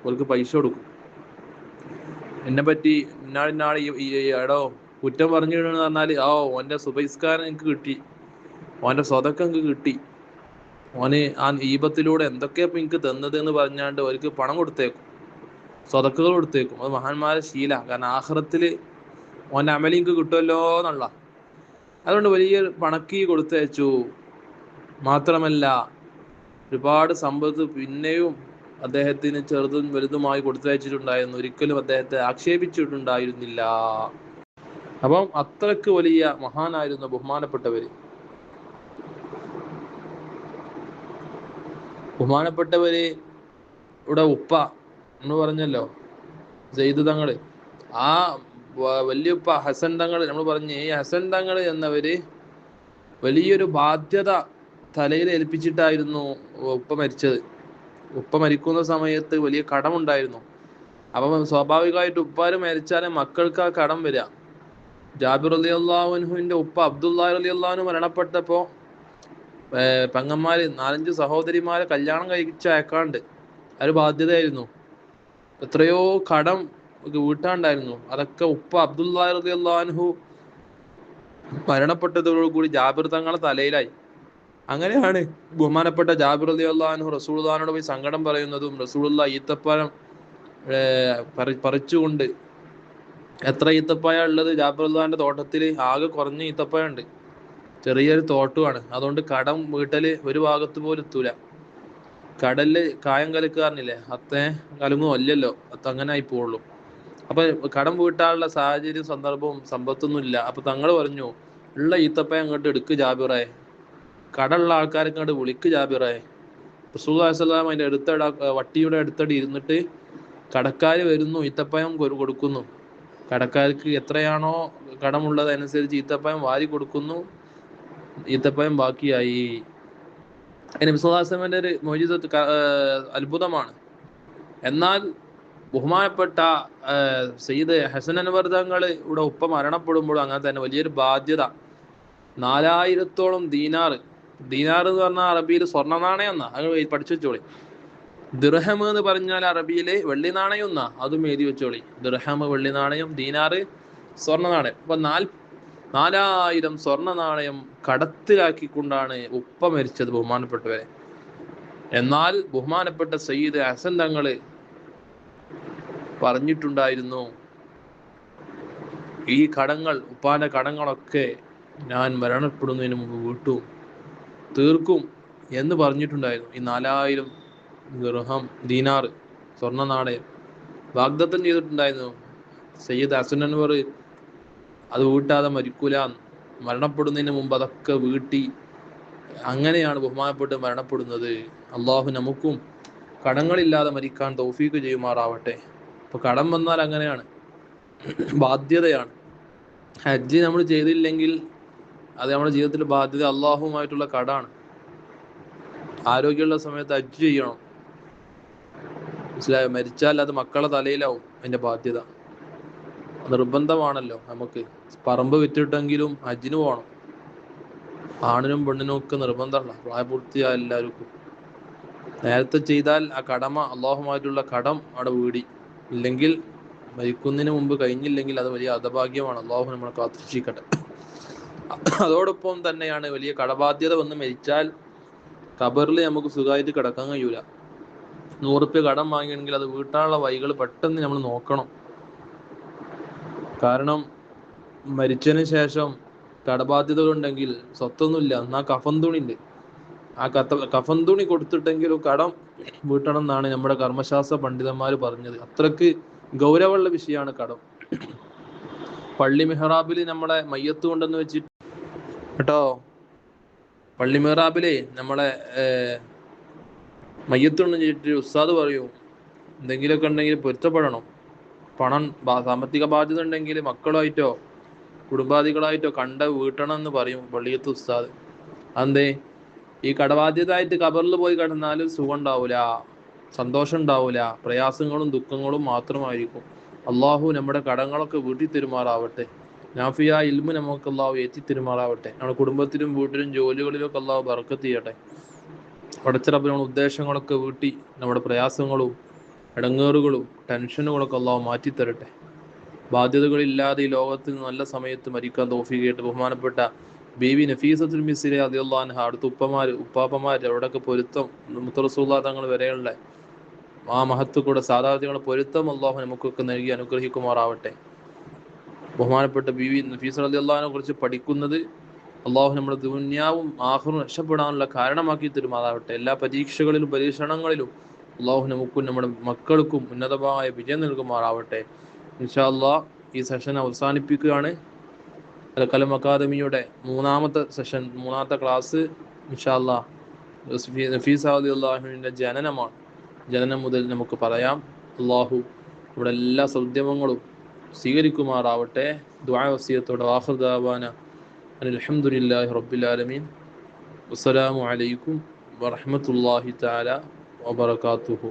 അവർക്ക് പൈസ കൊടുക്കും. എന്നെ പറ്റി ഇന്നാൾ എടോ കുറ്റം പറഞ്ഞിടുന്ന് പറഞ്ഞാൽ, ഓന്റെ സുബൈസ്കാരൻ എനിക്ക് കിട്ടി, ഓന്റെ സ്വതക്ക എനിക്ക് കിട്ടി, ഓന് ആ ഈബത്തിലൂടെ എന്തൊക്കെയാ ഇപ്പൊ എനിക്ക് തന്നത് എന്ന് പറഞ്ഞാണ്ട് അവർക്ക് പണം കൊടുത്തേക്കും, സ്വതക്കുകൾ കൊടുത്തേക്കും. അത് മഹാന്മാരെ ശീല. കാരണം ആഖിറത്തില് ഓന്റെ അമലി എനിക്ക് കിട്ടുമല്ലോ എന്നുള്ള. അതുകൊണ്ട് വലിയ പണക്കി കൊടുത്തയച്ചു. മാത്രമല്ല ഒരുപാട് സമ്പത്ത് പിന്നെയും അദ്ദേഹത്തിന് ചെറുതും വലുതുമായി കൊടുത്തയച്ചിട്ടുണ്ടായിരുന്നു. ഒരിക്കലും അദ്ദേഹത്തെ ആക്ഷേപിച്ചിട്ടുണ്ടായിരുന്നില്ല. അപ്പം അത്രക്ക് വലിയ മഹാനായിരുന്നു ബഹുമാനപ്പെട്ടവര്. ഇവിടെ ഉപ്പ എന്ന് പറഞ്ഞല്ലോ, സെയ്ദ് തങ്ങള്. ആ വല്യുപ്പ ഹസൻ തങ്ങൾ, നമ്മൾ പറഞ്ഞ് ഈ ഹസൻ തങ്ങൾ എന്നവര് വലിയൊരു ബാധ്യത തലയിൽ ഏൽപ്പിച്ചിട്ടായിരുന്നു ഉപ്പ മരിച്ചത്. ഉപ്പ മരിക്കുന്ന സമയത്ത് വലിയ കടമുണ്ടായിരുന്നു. അപ്പം സ്വാഭാവികമായിട്ട് ഉപ്പാര് മരിച്ചാലും മക്കൾക്ക് ആ കടം വരിക. ജാബിർ റളിയല്ലാഹു അൻഹുവിന്റെ ഉപ്പ അബ്ദുല്ലാഹി റളിയല്ലാഹു അൻഹു മരണപ്പെട്ടപ്പോ പെങ്ങന്മാര് 4-5 സഹോദരിമാരെ കല്യാണം കഴിച്ചയക്കാണ്ട് ഒരു ബാധ്യതയായിരുന്നു. എത്രയോ കടം വീട്ടാണ്ടായിരുന്നു. അതൊക്കെ ഉപ്പ അബ്ദുല്ലാഹി റളിയല്ലാഹു അൻഹു മരണപ്പെട്ടതോടുകൂടി ജാബിർ തങ്ങളെ തലയിലായി. അങ്ങനെയാണ് ബഹുമാനപ്പെട്ട ജാബിർ റളിയല്ലാഹു അൻഹു റസൂലുള്ളാഹിനോട് പോയി സങ്കടം പറയുന്നതും റസൂലുള്ളാഹി ഈത്തപ്പഴം പറിച്ചുകൊണ്ട്, എത്ര ഈത്തപ്പഴ ഉള്ളത് ജാബിർ റളിയല്ലാഹുവിന്റെ തോട്ടത്തിൽ? ആകെ കുറഞ്ഞ ഈത്തപ്പഴം ഉണ്ട്, ചെറിയൊരു തോട്ടമാണ്. അതുകൊണ്ട് കടം വീട്ടല് ഒരു ഭാഗത്ത് പോലും എത്തൂല. കടലില് കായം കലക്കാറില്ലേ, അത്തേ കലങ്ങും അല്ലല്ലോ, അങ്ങനെ ആയി പോവുള്ളൂ. അപ്പൊ കടം വീട്ടാനുള്ള സാഹചര്യം സന്ദർഭവും സമ്പത്തൊന്നും ഇല്ല. അപ്പൊ തങ്ങൾ പറഞ്ഞു, ഉള്ള ഈത്തപ്പഴം അങ്ങോട്ട് എടുക്ക് ജാബിറേ, കടമുള്ള ആൾക്കാരെ അങ്ങോട്ട് വിളിക്ക് ജാബിറേ. റസൂലുള്ളാഹി സ്വല്ലല്ലാഹു അലൈഹി വസല്ലം അതിന്റെ വട്ടിയുടെ അടുത്തടി ഇരുന്നിട്ട് കടക്കാര് വരുന്നു, ഈത്തപ്പഴം കൊടുക്കുന്നു. കടക്കാർക്ക് എത്രയാണോ കടമുള്ളത് അനുസരിച്ച് ഈത്തപ്പഴം വാരി കൊടുക്കുന്നു. ഈത്തപ്പഴം ബാക്കിയായി. നബി സല്ലല്ലാഹു അലൈഹി വസല്ലമയുടെ ഒരു മുഅ്ജിസത്ത്, അത്ഭുതമാണ്. എന്നാൽ ബഹുമാനപ്പെട്ട സയ്യിദ് ഹസൻ അൻവർ തങ്ങൾ ഇവിടെ ഉപ്പ മരണപ്പെടുമ്പോഴും അങ്ങനെ തന്നെ വലിയൊരു ബാധ്യത. 4000-ഓളം ദീനാർ. ദീനാർ എന്ന് പറഞ്ഞാൽ അറബിയിൽ സ്വർണ്ണ നാണയം എന്നാ, അത് പഠിച്ചു വെച്ചോളി. ദിർഹം എന്ന് പറഞ്ഞാൽ അറബിയില് വെള്ളി നാണയം എന്നാ, അതും എഴുതി വെച്ചോളി. ദിർഹം വെള്ളി നാണയം, ദീനാറ് സ്വർണ്ണ നാണയം. അപ്പൊ 4000 സ്വർണ്ണ നാണയം കടത്തിലാക്കിക്കൊണ്ടാണ് ഉപ്പ മരിച്ചത് ബഹുമാനപ്പെട്ടവരെ. എന്നാൽ ബഹുമാനപ്പെട്ട സയ്യിദ് ഹസൻ തങ്ങള് പറഞ്ഞിട്ടുണ്ടായിരുന്നു, ഈ കടങ്ങൾ, ഉപ്പാന്റെ കടങ്ങളൊക്കെ ഞാൻ മരണപ്പെടുന്നതിന് മുമ്പ് തീർക്കും എന്ന് പറഞ്ഞിട്ടുണ്ടായിരുന്നു. ഈ 4000 ദിർഹം, ദീനാർ, സ്വർണ്ണ നാണയം വാഗ്ദത്തം ചെയ്തിട്ടുണ്ടായിരുന്നു. സയ്യിദ് ഹസൻ അൻവർ അത് വീട്ടാതെ മരിക്കൂല, മരണപ്പെടുന്നതിന് മുമ്പ് അതൊക്കെ വീട്ടി. അങ്ങനെയാണ് ബഹുമാനപ്പെട്ട് മരണപ്പെടുന്നത്. അള്ളാഹു നമുക്കും കടങ്ങളില്ലാതെ മരിക്കാൻ തൗഫീഖ് ചെയ്യുമാറാവട്ടെ. അപ്പൊ കടം വന്നാൽ അങ്ങനെയാണ്, ബാധ്യതയാണ്. ഹജ്ജ് നമ്മൾ ചെയ്തില്ലെങ്കിൽ അത് നമ്മുടെ ജീവിതത്തിൽ ബാധ്യത, അള്ളാഹുമായിട്ടുള്ള കടാണ്. ആരോഗ്യമുള്ള സമയത്ത് ഹജ്ജ് ചെയ്യണം, മനസ്സിലായോ? മരിച്ചാൽ അത് മക്കളെ തലയിലാവും അതിന്റെ ബാധ്യത. നിർബന്ധമാണല്ലോ നമുക്ക്. പറമ്പ് വിറ്റിട്ടെങ്കിലും ഹജ്ജിന് പോകണം. ആണിനും പെണ്ണിനും ഒക്കെ നിർബന്ധമല്ല, പ്രായപൂർത്തിയായ എല്ലാവർക്കും. നേരത്തെ ചെയ്താൽ ആ കടമ, അള്ളാഹുമായിട്ടുള്ള കടം അവിടെ വീടി. ഇല്ലെങ്കിൽ മരിക്കുന്നതിന് മുമ്പ് കഴിഞ്ഞില്ലെങ്കിൽ അത് വലിയ അധഭാഗ്യമാണ്. അള്ളാഹു നമ്മളെ കാത്തുരക്ഷിക്കട്ടെ. അതോടൊപ്പം തന്നെയാണ് വലിയ കടബാധ്യത വന്ന് മരിച്ചാൽ ഖബറിൽ നമുക്ക് സുഖമായിട്ട് കിടക്കാൻ കഴിയൂല. 100 റുപ്യ കടം വാങ്ങിയെങ്കിൽ അത് വീട്ടാനുള്ള വഴികൾ പെട്ടെന്ന് നമ്മൾ നോക്കണം. കാരണം മരിച്ചതിന് ശേഷം കടബാധ്യതകളുണ്ടെങ്കിൽ, സ്വത്തൊന്നുമില്ല എന്നാ കഫൻ തുണി ഉണ്ട്, ആ കഫൻ തുണി കൊടുത്തിട്ടെങ്കിലും കടം വീട്ടണം എന്നാണ് നമ്മുടെ കർമ്മശാസ്ത്ര പണ്ഡിതന്മാർ പറഞ്ഞത്. അത്രക്ക് ഗൗരവമുള്ള വിഷയമാണ് കടം. പള്ളി മെഹ്റാബിൽ നമ്മളെ മയ്യത്ത് കൊണ്ടെന്ന് വെച്ചിട്ട് കേട്ടോ, പള്ളി മെഹ്റാബിലെ നമ്മളെ മയ്യത്തുണ്ടെന്ന് വെച്ചിട്ട് ഉസ്താദ് പറയും, എന്തെങ്കിലുമൊക്കെ ഉണ്ടെങ്കിൽ പൊരുത്തപ്പെടണം. പണം, സാമ്പത്തിക ബാധ്യത ഉണ്ടെങ്കിൽ മക്കളുമായിട്ടോ കുടുംബാദികളായിട്ടോ കണ്ട വീട്ടണം എന്ന് പറയും പള്ളിയത്ത് ഉസ്താദ്. അതെന്തേ? ഈ കടബാധ്യതയായിട്ട് ഖബറിൽ പോയി കിടന്നാലും സുഖം ഉണ്ടാവൂല, സന്തോഷം ഉണ്ടാവൂല, പ്രയാസങ്ങളും ദുഃഖങ്ങളും മാത്രമായിരിക്കും. അള്ളാഹു നമ്മുടെ കടങ്ങളൊക്കെ വീട്ടിൽ തെരുമാറാവട്ടെ. നാഫിയ ഇൽമു നമുക്ക് അള്ളാഹു ഏറ്റി തെരുമാറാവട്ടെ. നമ്മുടെ കുടുംബത്തിലും വീട്ടിലും ജോലികളിലും ഒക്കെ അള്ളാഹു ബർക്കത്ത് ചെയ്യട്ടെ. പടച്ചിറപ്പ് നമ്മുടെ ഉദ്ദേശങ്ങളൊക്കെ വീട്ടി നമ്മുടെ പ്രയാസങ്ങളും ഇടങ്ങേറുകളും ടെൻഷനുകളൊക്കെ അള്ളാഹു മാറ്റിത്തരട്ടെ. ബാധ്യതകളില്ലാതെ ഈ ലോകത്ത് നല്ല സമയത്ത് മരിക്കാൻ തൗഫീഖ് ചെയ്യട്ടെ. ബഹുമാനപ്പെട്ട ബീവി നഫീസത്തുൽ മിസ്രി റളിയല്ലാഹു അൻഹ, അടുത്ത ഉപ്പാപ്പമാര് അവരുടെയൊക്കെ പൊരുത്തം, മുത്ത് റസൂലുള്ളാഹി തങ്ങൾ വരെയുള്ള ആ മഹത്വക്കൂടെ സാധാരണ പൊരുത്തം അള്ളാഹു നമുക്കൊക്കെ നൽകി അനുഗ്രഹിക്കുമാറാവട്ടെ. ബഹുമാനപ്പെട്ട ബീവി നഫീസ റളിയല്ലാഹു അൻഹയെ കുറിച്ച് പഠിക്കുന്നത് അള്ളാഹു നമ്മുടെ ദുനിയാവും ആഖിറവും രക്ഷപ്പെടാനുള്ള കാരണമാക്കി തരുമാറാവട്ടെ. എല്ലാ പരീക്ഷകളിലും പരീക്ഷണങ്ങളിലും അള്ളാഹു നമുക്കും നമ്മുടെ മക്കൾക്കും ഉന്നതമായ വിജയം നൽകുമാറാവട്ടെ. ഇൻഷാ അള്ളാഹ് ഈ സെഷൻ അവസാനിപ്പിക്കുകയാണ്. അൽ-ഖലം അക്കാദമിയുടെ മൂന്നാമത്തെ സെഷൻ, മൂന്നാമത്തെ ക്ലാസ് ഇൻഷാ അള്ളാഹ് നഫീസ റളിയല്ലാഹുവിന്റെ ജനനമാണ്. ജനനം മുതൽ നമുക്ക് പറയാം. അള്ളാഹു നമ്മുടെ എല്ലാ സൗദ്യമങ്ങളും സ്വീകരിക്കുമാറാവട്ടെ. ദുആ വസിയത്തോടെ ആഖിർ ദഅവാന അൽഹംദുലില്ലാഹി റബ്ബിൽ ആലമീൻ. വസ്സലാമു അലൈക്കും വറഹ്മത്തുള്ളാഹി തആല വബറകാതുഹു.